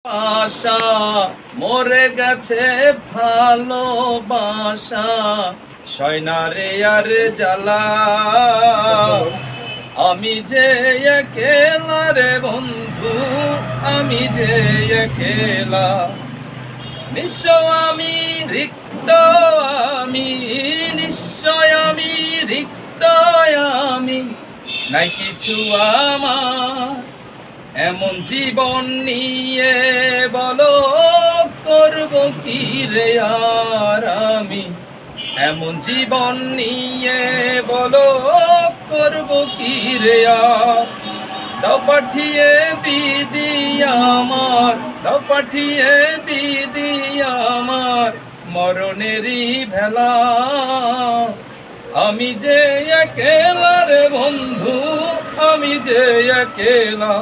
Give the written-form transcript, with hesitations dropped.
আশা মরে গেছে ভালোবাসা, সয়নারে আর জ্বালা। আমি যে একেলা রে বন্ধু, আমি যে একেলা, নিশ্চয় আমি রিক্ত, আমি নিশ্চয় আমি রিক্ত, আমি নাই কিছু আমার। এমন জীবন নিয়ে বলো করব কি রে আর আমি, এমন জীবন নিয়ে বলো করব কি রে আর। দাও পাঠিয়ে বিধি আমার, দাও পাঠিয়ে বিধি আমার, মরণেরই ভেলা। আমি যে একেলা রে বন্ধু, আমি যে একেলা।